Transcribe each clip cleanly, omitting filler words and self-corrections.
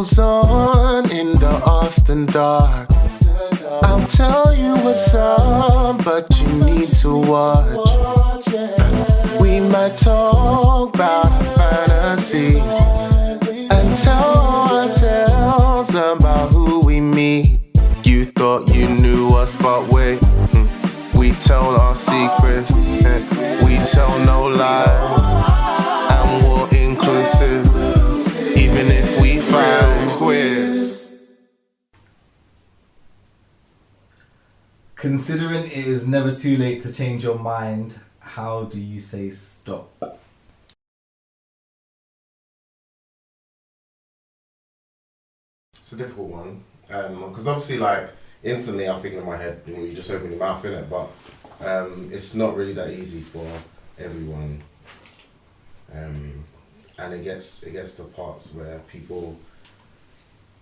goes on in the often dark. I'll tell you what's up, but you need to watch. We might talk about our fantasies and tell our tales about who we meet. You thought you knew us, but wait, we tell our secrets. We tell no lies, and we're inclusive, even if we find queers. Considering it is never too late to change your mind, how do you say stop? It's a difficult one, because obviously, like, instantly I'm thinking in my head, you just open your mouth, innit? But it's not really that easy for everyone, and it gets to parts where people,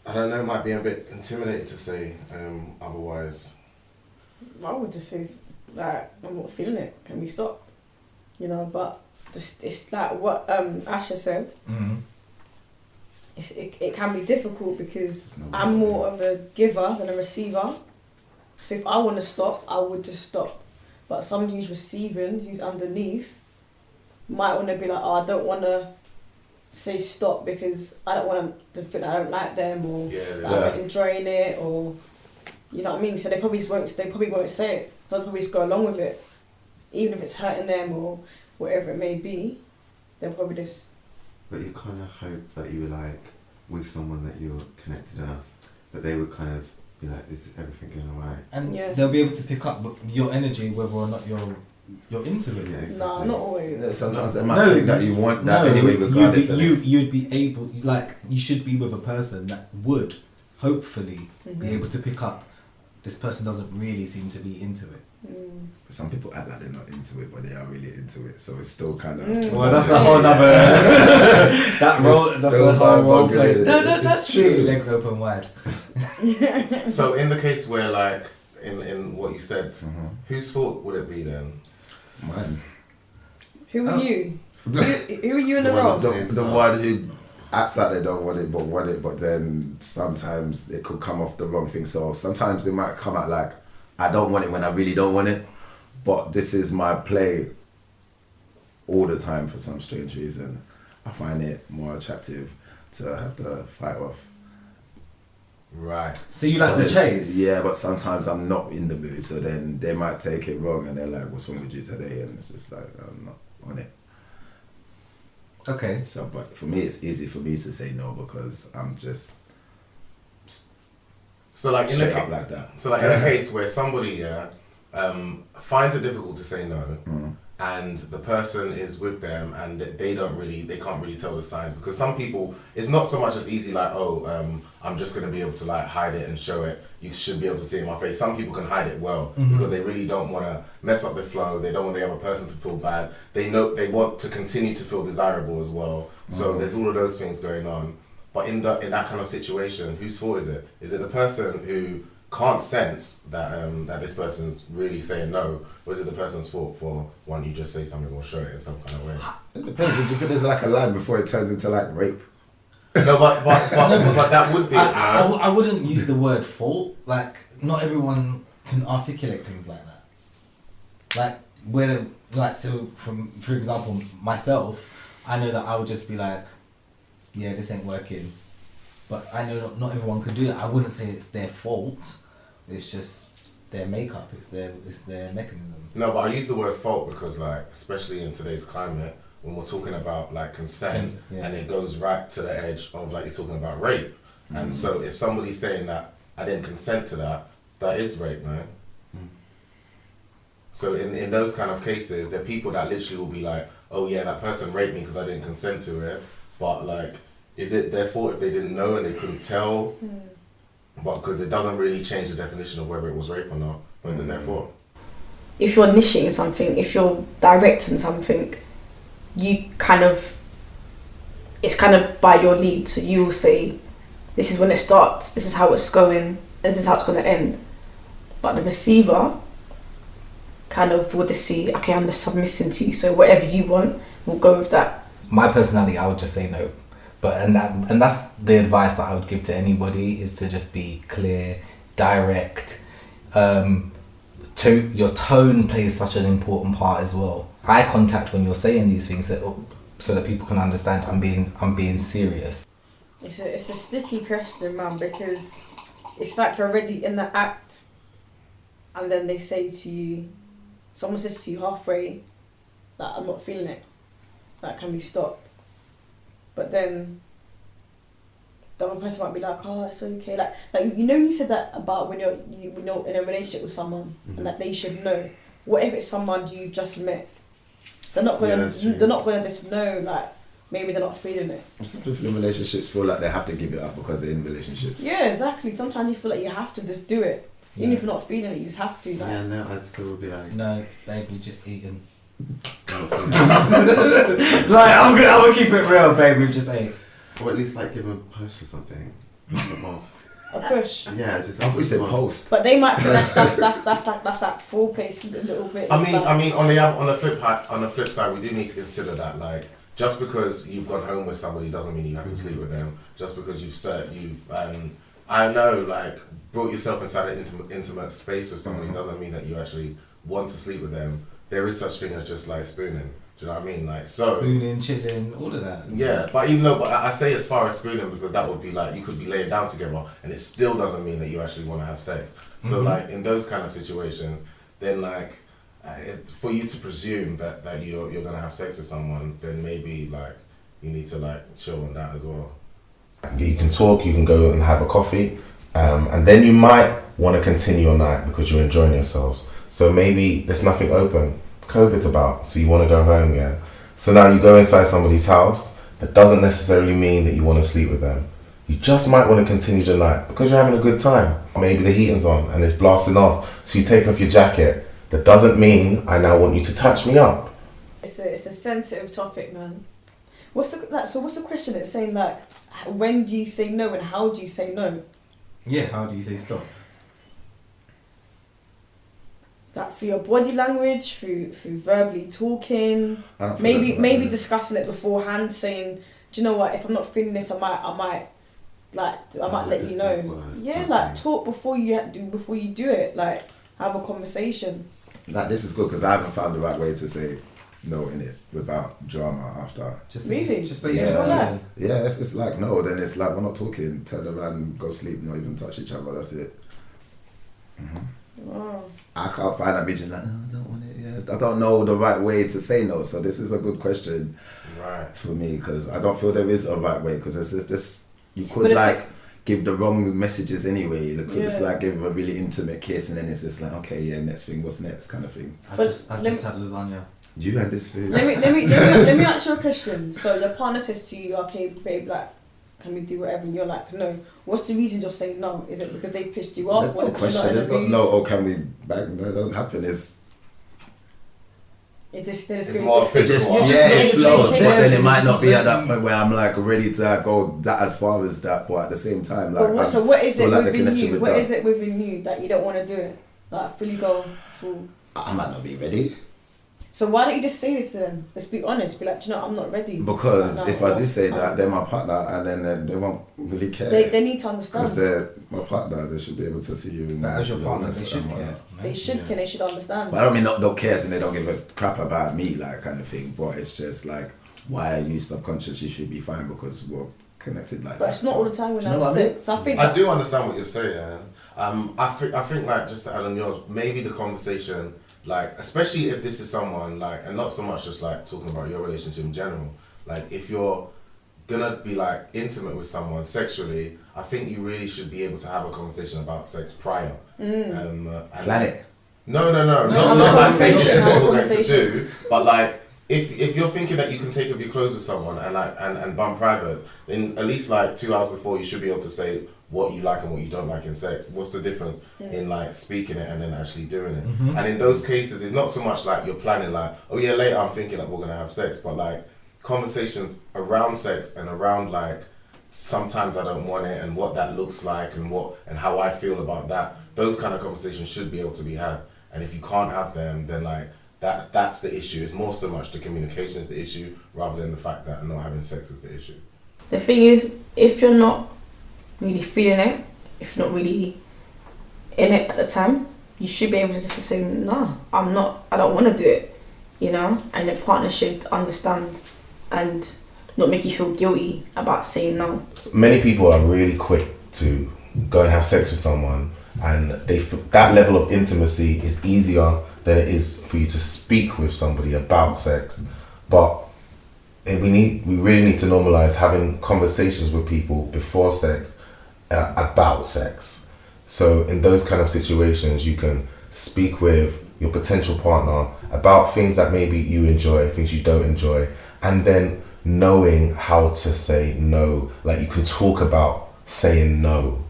I don't know, might be a bit intimidated to say otherwise. I would just say, like, I'm not feeling it. Can we stop? You know, but it's like what Asha said. Mm-hmm. It can be difficult because I'm more of a giver than a receiver. So if I want to stop, I would just stop. But somebody who's receiving, who's underneath, might want to be like, oh, I don't want to say stop because I don't want them to think I don't like them or that I'm not enjoying it, or you know what I mean. So they probably won't say it. They'll probably just go along with it, even if it's hurting them or whatever it may be. They'll probably just. But you kind of hope that you were like with someone that you're connected enough that they would kind of be like, is everything going alright? And they'll be able to pick up your energy whether or not you're into it. Yeah, exactly. No, not always. Sometimes they might think that you want that anyway, regardless. You'd be able, like, you should be with a person that would hopefully be able to pick up, this person doesn't really seem to be into it. But some people act like they're not into it, but they are really into it. So it's still kind of. Well, that's a whole nother. That's a whole role play. That's true. Legs open wide. So in the case where, like, in what you said, whose fault would it be then? Mine. Who are you? Who are you in the role? The one who acts like they don't want it, but then sometimes it could come off the wrong thing. So sometimes they might come out like, I don't want it when I really don't want it, but this is my play all the time for some strange reason. I find it more attractive to have to fight off. Right. So you like the chase? Yeah, but sometimes I'm not in the mood, so then they might take it wrong and they're like, what's wrong with you today? And it's just like, I'm not on it. Okay. So, but for me, it's easy for me to say no because I'm just like straight up like that. So like in a case where somebody finds it difficult to say no, and the person is with them and they can't really tell the signs, because some people, it's not so much as easy like, I'm just going to be able to like hide it and show it. You should be able to see it in my face. Some people can hide it well because they really don't want to mess up the flow. They don't want the other person to feel bad. They know they want to continue to feel desirable as well. So there's all of those things going on. But in that kind of situation, whose fault is it? Is it the person who can't sense that that this person's really saying no, or is it the person's fault for one, you just say something or show it in some kind of way? It depends. Do you think there's like a line before it turns into like rape? No, but that would be. I wouldn't use the word fault. Like, not everyone can articulate things like that. Like, whether, like, so for example, myself, I know that I would just be like, yeah, this ain't working. But I know not everyone could do that. I wouldn't say it's their fault. It's just their makeup. It's their mechanism. No, but I use the word fault because, like, especially in today's climate, when we're talking about like consent, and it goes right to the edge of like you're talking about rape. And so if somebody's saying that I didn't consent to that, that is rape, no? So in those kind of cases, there are people that literally will be like, oh yeah, that person raped me because I didn't consent to it. But like, is it their fault if they didn't know and they couldn't tell? But because it doesn't really change the definition of whether it was rape or not. Or is it their fault? If you're initiating something, if you're directing something, you kind of, it's kind of by your lead. So you will say, this is when it starts, this is how it's going, and this is how it's going to end. But the receiver kind of will just see, okay, I'm just submitting to you, so whatever you want, we'll go with that. My personality, I would just say no. But and that's the advice that I would give to anybody, is to just be clear, direct. Your tone plays such an important part as well. Eye contact when you're saying these things, so that people can understand I'm being serious. It's a sticky question, man, because it's like you're already in the act, and then they say to you, someone says to you halfway, like, I'm not feeling it, like, can we stop? But then the other person might be like, oh, it's okay. Like you know, you said that about when you're in a relationship with someone, and that they should know. What if it's someone you've just met? They're not gonna just know, like, maybe they're not feeling it. Some people in relationships feel like they have to give it up because they're in relationships. Yeah, exactly. Sometimes you feel like you have to just do it. Even if you're not feeling it, you just have to. Like. Yeah, no, I'd still be like... No, babe, we're just eating. like, I'm gonna keep it real, babe, we've just ate. or at least like give them a post or something. A push. Yeah, just... I thought you said post. But they might think that's like foreplay a little bit. I mean, on the flip side, we do need to consider that, like, just because you've gone home with somebody doesn't mean you have to sleep with them. Just because I know, like, brought yourself inside an intimate space with somebody doesn't mean that you actually want to sleep with them. There is such thing as just like spooning. Do you know what I mean? Like, so spooning, chilling, all of that. Yeah, but even though, but I say as far as spooning because that would be like you could be laying down together, and it still doesn't mean that you actually want to have sex. So like in those kind of situations, then like for you to presume that you're gonna have sex with someone, then maybe like you need to like chill on that as well. You can talk, you can go and have a coffee, and then you might want to continue your night because you're enjoying yourselves. So maybe there's nothing open. COVID's about, so you want to go home, yeah? So now you go inside somebody's house. That doesn't necessarily mean that you want to sleep with them. You just might want to continue the night because you're having a good time. Maybe the heating's on and it's blasting off, so you take off your jacket. That doesn't mean I now want you to touch me up. It's a sensitive topic, man. What's the question? It's saying like, when do you say no and how do you say no? Yeah, how do you say stop? That through your body language, through verbally talking, maybe discussing it beforehand, saying, do you know what? If I'm not feeling this, I might let you know. Yeah, like talk before you do it. Like have a conversation. Like this is good because I haven't found the right way to say no in it without drama after. Just say yeah. Yeah, if it's like no, then it's like we're not talking. Turn around, go sleep, not even touch each other. That's it. Wow. I can't find that meeting like, I don't want it. Yeah, I don't know the right way to say no. So this is a good question, right, for me because I don't feel there is a right way because it's just you could like give the wrong messages anyway. You could just like give a really intimate kiss and then it's just like okay, yeah, next thing, what's next kind of thing. I've just had lasagna. You had this food. Let me ask you a question. So your partner says to you, okay, babe, like, can we do whatever? And you're like, no. What's the reason you're saying no? Is it because they pissed you off? There's no question. There's no, can we back? No, it doesn't happen. It's more physical. It flows, but then it might not be at that point where I'm like ready to go that as far as that. But at the same time, like, so what is it within you? What is it within you that you don't want to do it? Like fully go full. I might not be ready. So why don't you just say this to them? Let's be honest. Be like, do you know, I'm not ready. Because if I do say that, they're my partner, and then they won't really care. They need to understand. Because they're my partner, they should be able to see you. As your partner, they should care. They should care. They should understand. But I don't mean don't care and they don't give a crap about me, like kind of thing. But it's just like, why are you subconscious? You should be fine because we're connected like that. But it's not all the time when I'm sick. So I do understand what you're saying. I think like just to add on yours, maybe the conversation. Like, especially if this is someone, like, and not so much just, like, talking about your relationship in general. Like, if you're gonna be, like, intimate with someone sexually, I think you really should be able to have a conversation about sex prior. Plan it. No, not like saying this is what we're going to do. But, like, if you're thinking that you can take off your clothes with someone and, like, and bum privates, then at least, like, 2 hours before, you should be able to say what you like and what you don't like in sex. What's the difference in like speaking it and then actually doing it? And in those cases, it's not so much like you're planning like, oh yeah, later I'm thinking that we're gonna have sex, but like conversations around sex and around like sometimes I don't want it and what that looks like and how I feel about that. Those kind of conversations should be able to be had. And if you can't have them, then like that's the issue. It's more so much the communication is the issue rather than the fact that not having sex is the issue. The thing is, if you're not really feeling it, if you're not really in it at the time, you should be able to just say, no, I'm not, I don't want to do it, you know? And your partner should understand and not make you feel guilty about saying no. Many people are really quick to go and have sex with someone, and that level of intimacy is easier than it is for you to speak with somebody about sex. But we really need to normalize having conversations with people before sex about sex. So in those kind of situations, you can speak with your potential partner about things that maybe you enjoy, things you don't enjoy, and then knowing how to say no. Like, you can talk about saying no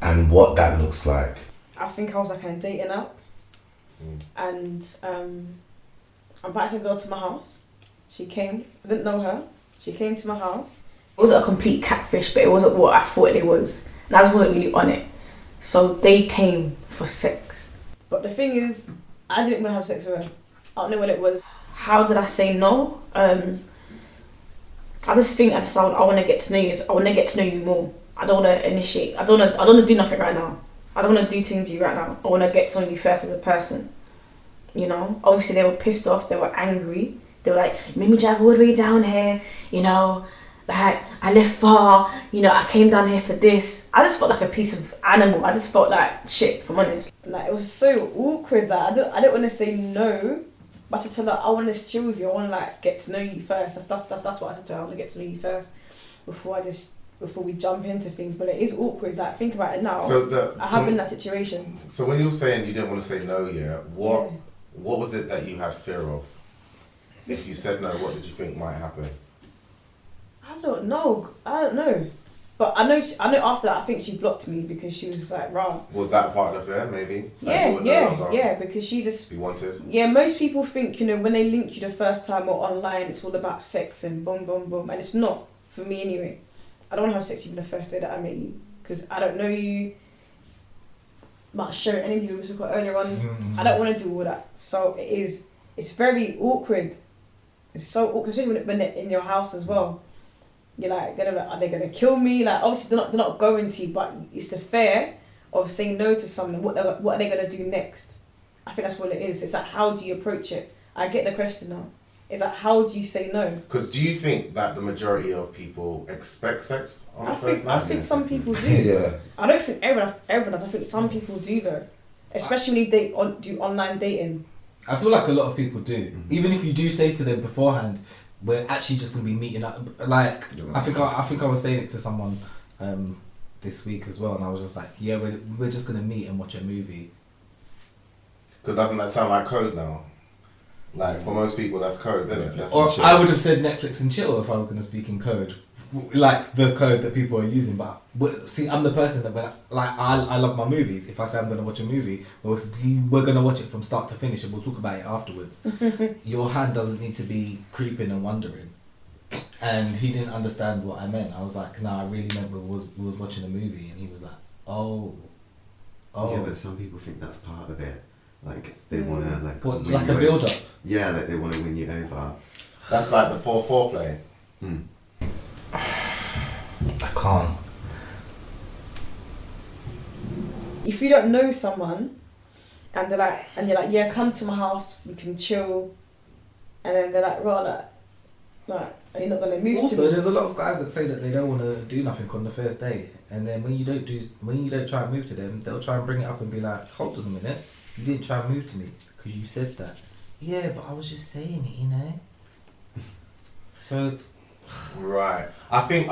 and what that looks like. I think I was like on a dating app, and I invited a girl to my house. She came. I didn't know her. She came to my house. It wasn't a complete catfish, but it wasn't what I thought it was. And I just wasn't really on it. So they came for sex. But the thing is, I didn't want to have sex with her. I don't know what it was. How did I say no? I just think I want to get to know you. I want to get to know you more. I don't want to initiate. I don't want to do nothing right now. I don't want to do things to you right now. I want to get to know you first as a person. You know? Obviously they were pissed off. They were angry. They were like, you made me drive all the way down here. You know? Like, I live far. You know, I came down here for this. I just felt like a piece of animal. I just felt like shit, if I'm honest. Like, it was so awkward that I didn't want to say no. But I tell her, I want to chill with you. I want to like get to know you first. That's what I said to her. I want to get to know you first before we jump into things. But it is awkward. Like, think about it now. So I have been in that situation. So when you were saying you didn't want to say no, what was it that you had fear of? If you said no, what did you think might happen? I don't know. But I know after that, I think she blocked me because she was just like, rah. Was that part of the fear, maybe? Like, Yeah, because she just... Be wanted? Yeah, most people think, you know, when they link you the first time or online, it's all about sex and boom, boom, boom. And it's not, for me anyway. I don't want to have sex even the first day that I met you because I don't know you. Might show energy, which we got earlier on. Mm-hmm. I don't want to do all that. So it's very awkward. It's so awkward, especially when they're in your house as well. You're like, are they gonna kill me? Like, obviously they're not going to, but it's the fear of saying no to someone. What are they gonna do next? I think that's what it is. It's like, how do you approach it? I get the question now. It's like, how do you say no? Because do you think that the majority of people expect sex on the first night? I think some people do. Yeah. I don't think everyone does. I think some people do though, especially when they do online dating. I feel like a lot of people do. Mm-hmm. Even if you do say to them beforehand, we're actually just gonna be meeting up. Like, I think I was saying it to someone this week as well, and I was just like, yeah, we're just gonna meet and watch a movie. Because doesn't that sound like code now? Like, for most people, that's code, isn't it? Or I would have said Netflix and chill if I was gonna speak in code, like the code that people are using. But see, I'm the person that I love my movies. If I say I'm gonna watch a movie, we're gonna watch it from start to finish, and we'll talk about it afterwards. Your hand doesn't need to be creeping and wondering. And he didn't understand what I meant. I was like, no, I really meant we was watching a movie, and he was like, oh. Yeah, but some people think that's part of it. Like, they wanna like a build up. Yeah, like they wanna win you over. That's like the foreplay. I can't. If you don't know someone, and you're like, yeah, come to my house, we can chill, and then they're like, right, like, are you not gonna move also, to me? there's a lot of guys that say that they don't want to do nothing on the first day, and then when you don't try and move to them, they'll try and bring it up and be like, hold on a minute, you didn't try and move to me because you said that. Yeah, but I was just saying it, you know. So. Right. I think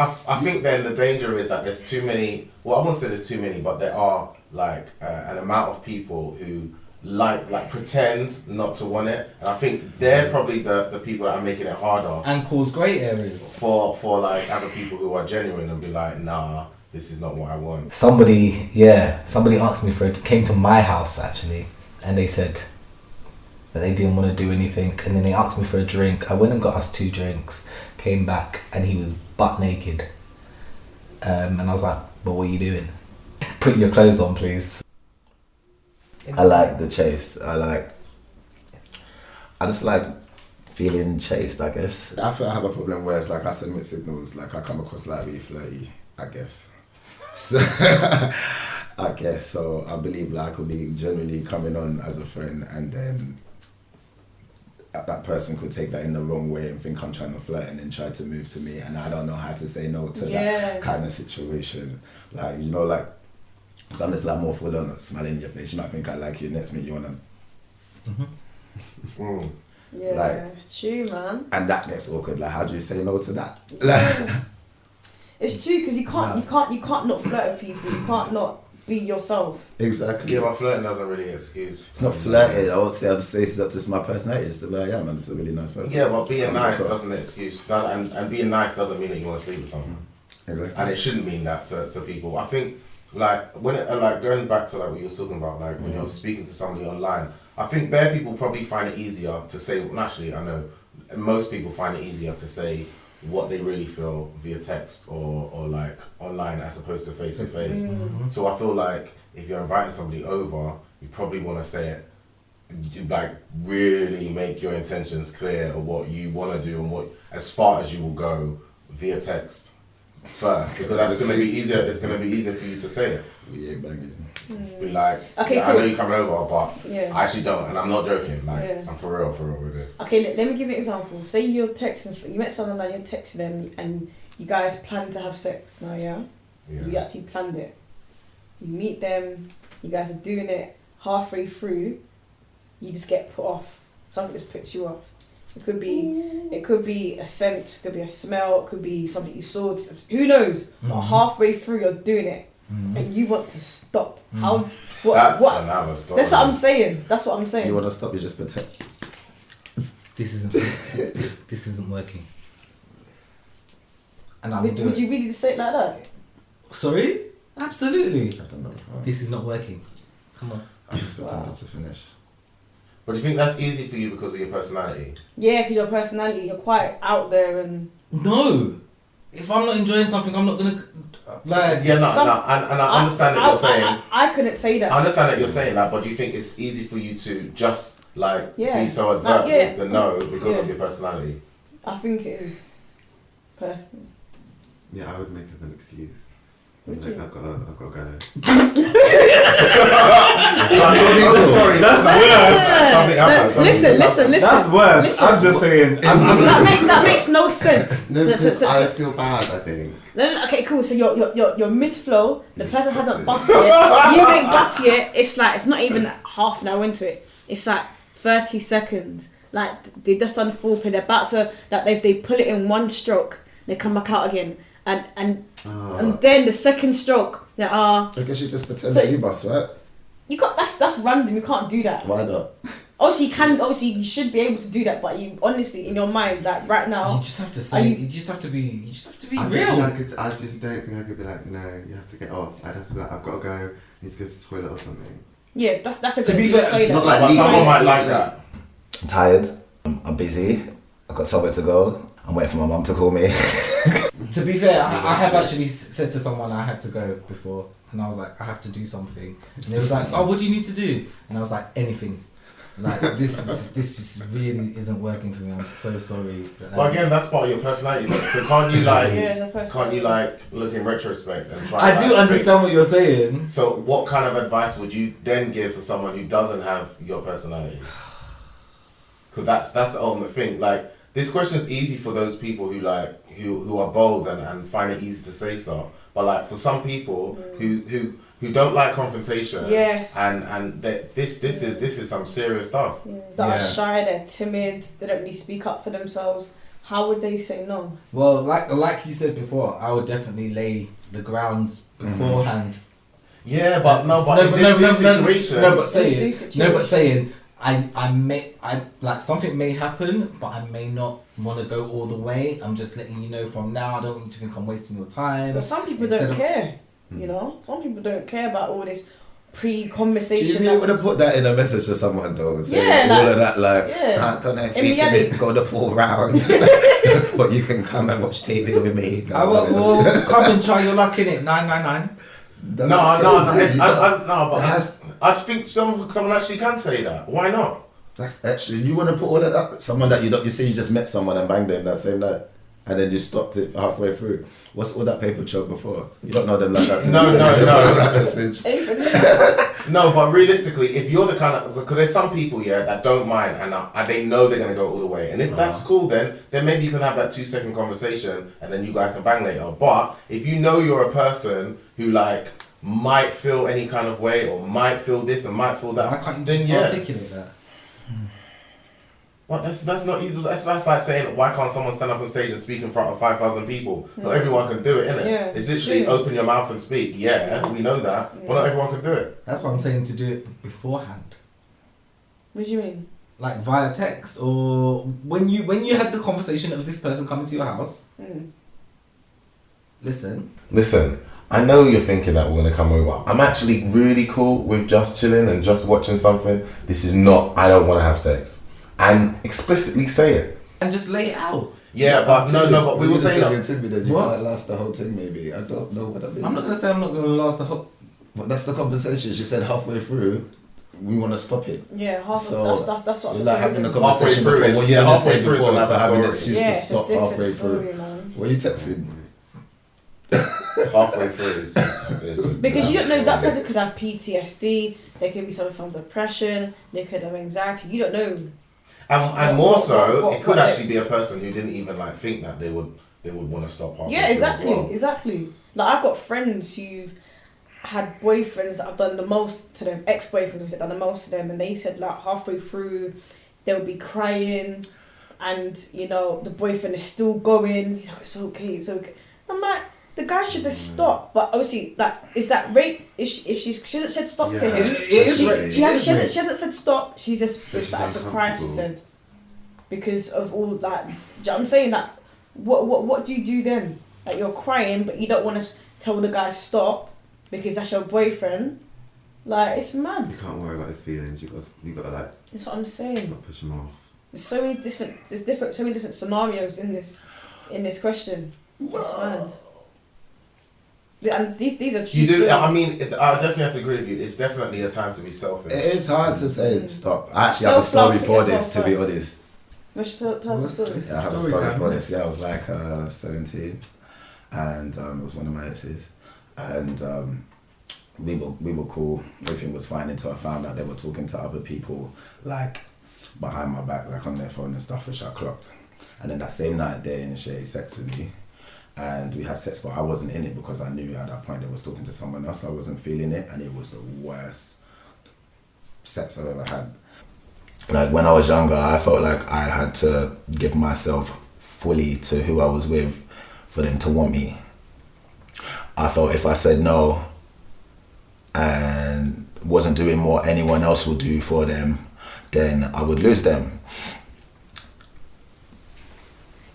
then the danger is that there's too many. Well, I won't say there's too many, but there are like an amount of people who like pretend not to want it, and I think they're probably the people that are making it harder and cause grey areas for like other people who are genuine and be like, nah, this is not what I want. Somebody asked me came to my house actually, and they said that they didn't want to do anything, and then they asked me for a drink. I went and got us 2 drinks, came back, and he was butt naked, and I was like, but what are you doing? Put your clothes on, please. I like the chase. I just like feeling chased, I guess. I feel I have a problem where it's like I send mixed signals, like I come across like really flirty, I guess. So, I guess, so I believe like I could be genuinely coming on as a friend and then that person could take that in the wrong way and think I'm trying to flirt and then try to move to me and I don't know how to say no to that kind of situation. Like, you know, like, because I'm just like more full on smiling in your face. You might think I like you, next minute you wanna... Yeah, like, it's true, man. And that gets awkward. Like, how do you say no to that? Yeah. It's true because you can't not flirt with people. You can't not be yourself. Exactly. Yeah, but flirting doesn't really excuse. It's not flirting. I won't say I'm saying it's just my personality. It's the way I am. I'm just a really nice person. Yeah, but being nice across. doesn't excuse. And being nice doesn't mean that you want to sleep with someone. Exactly. And it shouldn't mean that to people. I think like when it, like going back to like what you were talking about, like when you're speaking to somebody online, I think bare people probably find it easier to say. Well, actually, I know most people find it easier to say what they really feel via text or like online as opposed to face to face. So I feel like if you're inviting somebody over, you probably want to say it. You like really make your intentions clear of what you want to do and what as far as you will go via text first, because that's gonna be easier. It's gonna be easier for you to say it. Yeah, banging. Be like, Okay, yeah, cool. I know you're coming over, but Yeah. I actually don't, and I'm not joking. Like, Yeah. I'm for real with this. Okay, let me give you an example. Say you're texting, you met someone and you're texting them and you guys plan to have sex now, yeah? You actually planned it. You meet them, you guys are doing it, halfway through, you just get put off. Something just puts you off. It could be a scent, it could be a smell, it could be something you saw, who knows? But halfway through you're doing it and you want to stop. That's another story. That's what I'm saying. That's what I'm saying. You want to stop? You just protect. This isn't this isn't working. And I Would you really say it like that? Sorry? Absolutely. I've done that before. This is not working. Come on. I just pretended to finish. But do you think that's easy for you because of your personality? Yeah, because your personality, you're quite out there and... No. If I'm not enjoying something, I'm not gonna like. Yeah, and I understand that you're saying. I couldn't say that. I understand that you're saying that, but do you think it's easy for you to just like Yeah. be so advert Yeah. with the no because of Yeah. your personality? I think it is. Personally. Yeah, I would make up an excuse. Would Like, you? I've got to go. Sorry, that's worse. Something happened. Listen. That's worse. Listen. I'm just saying. That makes no sense. No, because So- I feel bad, I think. No, okay, cool. So you're mid flow. The person hasn't bust yet. You ain't bust yet. It's like it's not even half an hour into it. It's like 30 seconds. Like they've just done foreplay. They're about to they pull it in one stroke. They come back out again, and then the second stroke. They are. I guess you just pretend So- that you bust, right? You can't. That's random. You can't do that. Why not? Obviously, you can. Obviously, you should be able to do that. But you honestly, in your mind, like right now, You just have to say. You just have to be I real. I just don't think I could be like, no, you have to get off. I'd have to be like, I've got to go, need to go to the toilet or something. yeah, that's a To good be toilet. fair, it's not like But someone legally. might like that. I'm tired. I'm busy. I've got somewhere to go. I'm waiting for my mum to call me. To be fair, I have actually said to someone I had to go before, and I was like, I have to do something, and they was like, oh, what do you need to do? And I was like, anything. Like this just really isn't working for me. I'm so sorry. But again, that's part of your personality. So can't you like? Yeah, the person. Can't you like look in retrospect and try? I to, do like, understand what you're saying. think- So what kind of advice would you then give for someone who doesn't have your personality? Because that's the ultimate thing. Like this question is easy for those people who like who are bold and find it easy to say stuff. But like for some people who don't like confrontation. Yes. And this is some serious stuff. Yeah, that are Yeah. shy, they're timid, they don't really speak up for themselves. How would they say no? Well, like you said before, I would definitely lay the grounds beforehand. Yeah, but in this situation. No, but This saying, new situation. saying, I like something may happen, but I may not want to go all the way. I'm just letting you know from now. I don't want you to think I'm wasting your time. But some people Instead don't of- care. You know, some people don't care about all this Do you pre-conversation. really want to put that in a message to someone though? Say Yeah, all like- of that, like, yeah. I don't know if In we reality- can go the full round, but you can come and watch TV with me. I will come and try your luck in it. 999. No, but I think someone actually can say that. Why not? That's extra. You want to put all of that? Someone that you don't, you say you just met someone and banged them that same night, and then you stopped it halfway through. What's all that paper trail before? You don't know them like that. No. That message. No, but realistically, if you're the kind of, because there's some people, yeah, that don't mind and they know they're gonna go all the way, and if that's cool, then maybe you can have that 2-second conversation, and then you guys can bang later. But if you know you're a person who like might feel any kind of way, or might feel this and might feel that, Why can't you then just articulate that? But that's not easy. That's like saying, why can't someone stand up on stage and speak in front of 5,000 people? Not everyone can do it, innit? Yeah, it's literally true. open your mouth and speak. Yeah, we know that, but not everyone can do it. That's what I'm saying, to do it beforehand. What do you mean? Like via text, or when you had the conversation of this person coming to your house. Listen, I know you're thinking that we're gonna come over. I'm actually really cool with just chilling and just watching something. This is not, I don't want to have sex. And explicitly say it. And just lay it out. Yeah, but but we were saying that. Then you What? might last the whole thing, maybe. I don't know what I mean. I'm not gonna say I'm not gonna last the whole. But that's the conversation. She said halfway through, we want to stop it. Yeah, So, that's what You're like having the isn't. conversation Halfway through before. is- What yeah, you gonna halfway say through is before to another have an story. excuse Yeah, to it's a stop different halfway story, through? man. What are you texting? Halfway through is Because you don't know, that person could have PTSD, they could be suffering from depression, they could have anxiety, you don't know. and more so, what- it could what- actually be a person who didn't even like think that they would want to stop halfway Yeah, through exactly, as well. exactly. Like, I've got friends who've had boyfriends that have done the most to them, ex-boyfriends who've done the most to them, and they said like halfway through they would be crying, and you know the boyfriend is still going. He's like, it's okay, it's okay. I'm like, the guy should have stopped, but obviously, like, is that rape? If she hasn't said stop to Yeah. him, It is she, rape. she, It has, is she, hasn't, rape. she hasn't said stop. She's just But she's started to cry. She uncomfortable. said, because of all that. Do you know what I'm saying? That what do you do then? Like, you're crying, but you don't want to tell the guy stop because that's your boyfriend. Like, it's mad. You can't worry about his feelings. You got to like That's what I'm saying. not push him off. There's so many different scenarios in this question. It's mad. And these are true You do. stories. I mean, I definitely have to agree with you. It's definitely a time to be selfish. It is hard to say stop. I actually have a story Self-love, for put this, to be yourself honest. Let's tell us a story. Yeah, I have a Story story time, for innit? this. Yeah, I was like 17, and it was one of my exes, and we were cool. Everything was fine until I found out they were talking to other people, like behind my back, like on their phone and stuff, which I clocked. And then that same night, they initiated sex with me, and we had sex, but I wasn't in it because I knew at that point they was talking to someone else. I wasn't feeling it, and it was the worst sex I've ever had. Like when I was younger, I felt like I had to give myself fully to who I was with for them to want me. I felt if I said no and wasn't doing what anyone else would do for them, then I would lose them.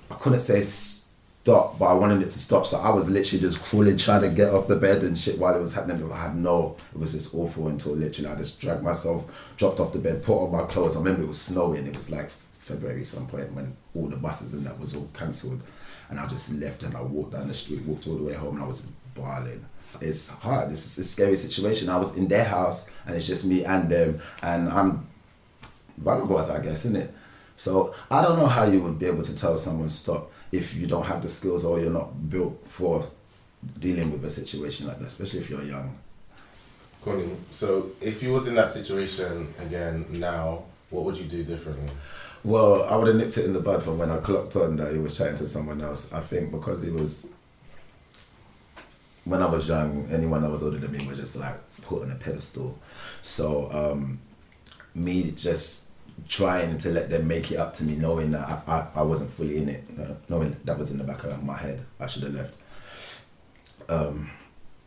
I couldn't say stop, but I wanted it to stop, so I was literally just crawling, trying to get off the bed and shit while it was happening. It was just awful until literally I just dragged myself, dropped off the bed, put on my clothes. I remember it was snowing, it was like February some point when all the buses and that was all cancelled, and I just left and I walked down the street, walked all the way home, and I was just bawling. It's hard, it's a scary situation. I was in their house and it's just me and them, and I'm vulnerable, I guess, isn't it? So I don't know how you would be able to tell someone stop if you don't have the skills or you're not built for dealing with a situation like that, especially if you're young. Connie, so if you was in that situation again now, what would you do differently? Well, I would have nipped it in the bud from when I clocked on that he was chatting to someone else. I think because he was, when I was young, anyone that was older than me was just like put on a pedestal. So me just trying to let them make it up to me, knowing that I wasn't fully in it, knowing that was in the back of my head, I should have left.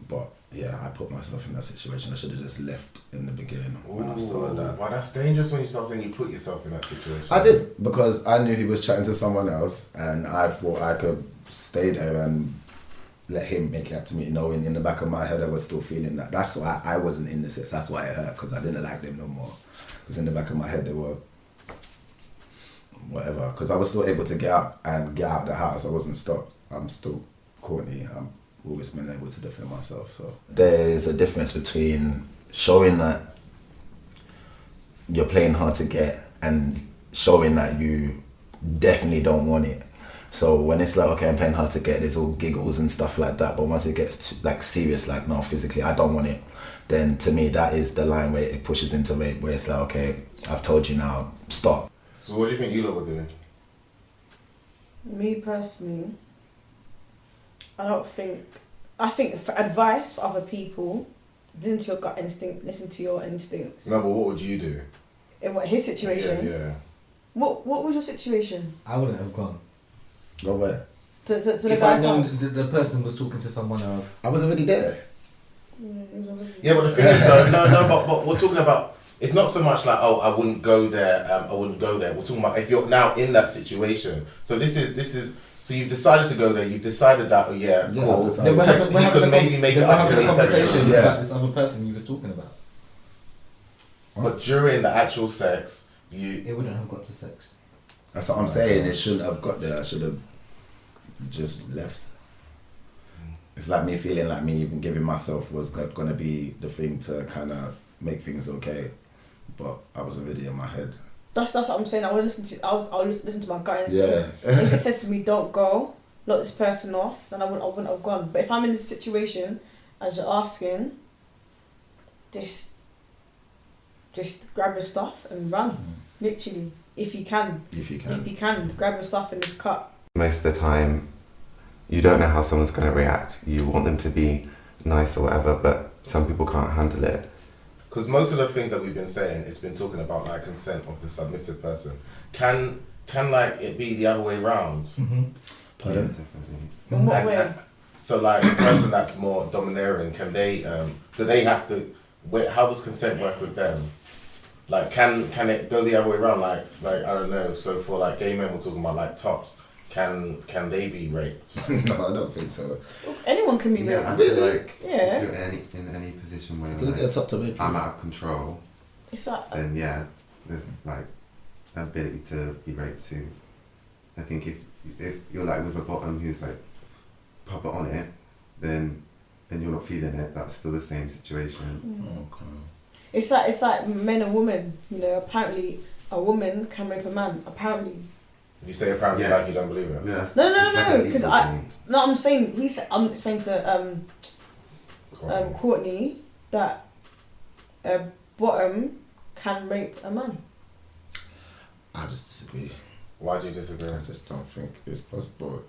But yeah, I put myself in that situation. I should have just left in the beginning when I saw that. Wow, that's dangerous when you start saying you put yourself in that situation. I did, because I knew he was chatting to someone else, and I thought I could stay there and let him make it up to me, knowing in the back of my head I was still feeling that. That's why I wasn't in the sex. That's why it hurt, because I didn't like them no more. Because in the back of my head they were whatever. Because I was still able to get out of the house. I wasn't stopped. I'm still corny. I'm always been able to defend myself. So there's a difference between showing that you're playing hard to get and showing that you definitely don't want it. So when it's like, okay, I'm playing hard to get, there's all giggles and stuff like that, but once it gets like serious, like no, physically I don't want it, then to me that is the line where it pushes into rape, where it's like, okay, I've told you now, stop. So what do you think you lot were doing? Me personally, I think for advice for other people, listen to your gut instinct, listen to your instincts. No, but what would you do? In what, his situation? Yeah. What was your situation? I wouldn't have gone. Go where? To the If I guy's known house? the person was talking to someone else. I was already there. Yeah, but the thing is though, but we're talking about, it's not so much like, oh, I wouldn't go there, We're talking about if you're now in that situation. So this is, so you've decided to go there, you've decided that, oh yeah, Yeah, cool. I've Then we're Sex- having, we're you having could a maybe make it then we're up to having a me conversation sexually. Yeah. about this other person you was talking about. But during the actual sex, you, It wouldn't have got to sex. That's what I'm saying. It shouldn't have got there. I should have just left. It's like me feeling like me even giving myself was gonna be the thing to kind of make things okay, but I was already in my head. That's what I'm saying. I would listen to my gut Yeah. instinct. If it says to me, "Don't go," lock this person off, then I wouldn't have gone. But if I'm in this situation, as you're asking, just grab your stuff and run. Literally, if you can. If you If can. you can, grab your stuff and just cut. Most of the time, you don't know how someone's going to react. You want them to be nice or whatever, but some people can't handle it. because most of the things that we've been saying, it's been talking about like consent of the submissive person. Can like it be the other way round? Mm-hmm. Pardon? Yeah, definitely. In what And- way? and- so like the person that's more domineering, can they do they have to how does consent work with them? Like can it go the other way around? Like I don't know. So for like gay men, we're talking about like tops. Can they be raped? No, I don't think so. Anyone can be Yeah, raped. I feel like Yeah. if you're in any position where You you're can get like, top to make I'm out of control, It's like then yeah, there's like an ability to be raped too. I think if you're like with a bottom who's like proper on it, then and you're not feeling it, that's still the same situation. Okay. it's like men and women. You know, apparently a woman can rape a man. Apparently. You say apparently Yeah. like you don't believe it. Yeah, No, it's like a because legal I- thing. No, I'm saying I'm explaining to Courtney that a bottom can rape a man. I just disagree. Why do you disagree? I just don't think it's possible.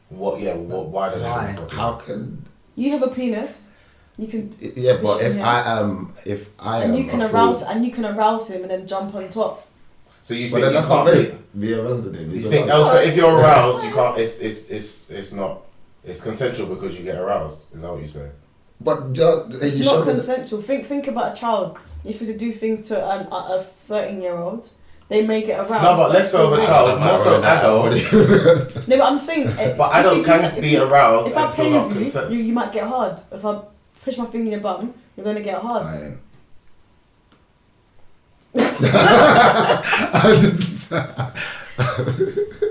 What? Yeah. What? Why do Why? they? How can? You have a penis. You can Yeah, but if Yeah. I am, and you can a arouse fool- and you can arouse him and then jump on top. So you But think then you that's not can't rape. Be aroused in him. You It's think? aroused. Oh, so if you're aroused, you can't. It's not. It's consensual because you get aroused. Is that what you say? But It's you not show me- consensual. Think about a child. If you to do things to a 13-year-old, they may get aroused. No, but less so of a child, more so adult. No, but I'm saying. But adults can be aroused If I and still play not with consent. you might get hard. If I push my finger in your bum, you're gonna get hard. I ain't. I just,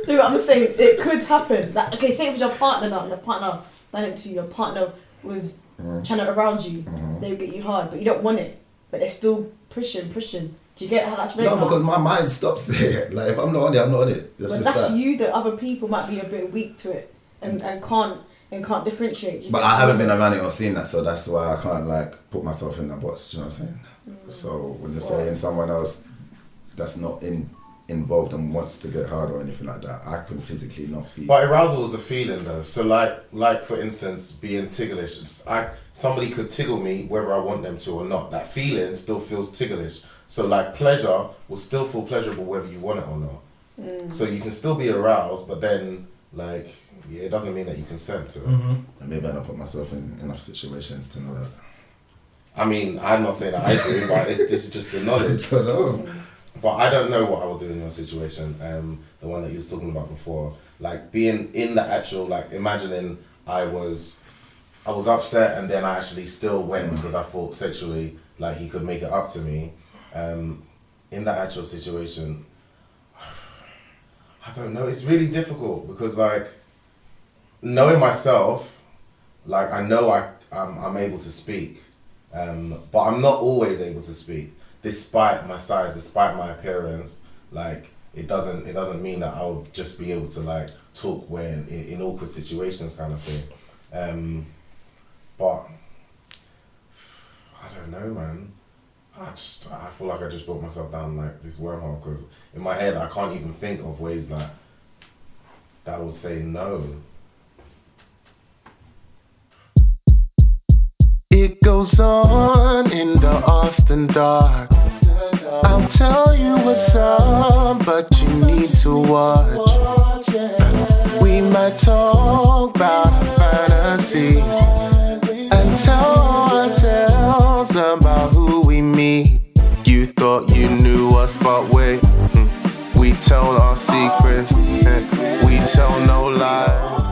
No, I'm saying it could happen. Like, okay, say it was your partner now, your partner done it to you, your partner was trying to around you, they would get you hard, but you don't want it. But they're still pushing. Do you get how that's no, because my mind stops it. Like if I'm not on it, I'm not on it. That's but just that's that. you. The other people might be a bit weak to it and can't differentiate. You But get I what haven't I'm been saying? around it or seen that, so that's why I can't like put myself in that box. Do you know what I'm saying? So when you're saying someone else that's not involved and wants to get hard or anything like that, I can physically not be. But arousal is a feeling though. So like for instance, being ticklish. Somebody could tickle me whether I want them to or not. That feeling still feels ticklish. So like pleasure will still feel pleasurable whether you want it or not. So you can still be aroused, but then like it doesn't mean that you consent to it. Mm-hmm. Maybe I don't put myself in enough situations to know that. I mean, I'm not saying that I do, but this is just the I knowledge. don't know. But I don't know what I would do in your situation. The one that you were talking about before, like being in the actual, like imagining I was upset and then I actually still went because I thought sexually like he could make it up to me. In that actual situation, I don't know. It's really difficult because like knowing myself, like I know I'm able to speak, but I'm not always able to speak. Despite my size, despite my appearance, Like it doesn't mean that I'll just be able to like talk when in awkward situations kind of thing. But I don't know, man. I feel like I just brought myself down like this wormhole because in my head I can't even think of ways like that will say no. It goes on in the often dark. I'll tell you what's up, but you need to watch. We might talk about our fantasies and tell our tales about who we meet. You thought you knew us, but wait, we tell our secrets, we tell no lies.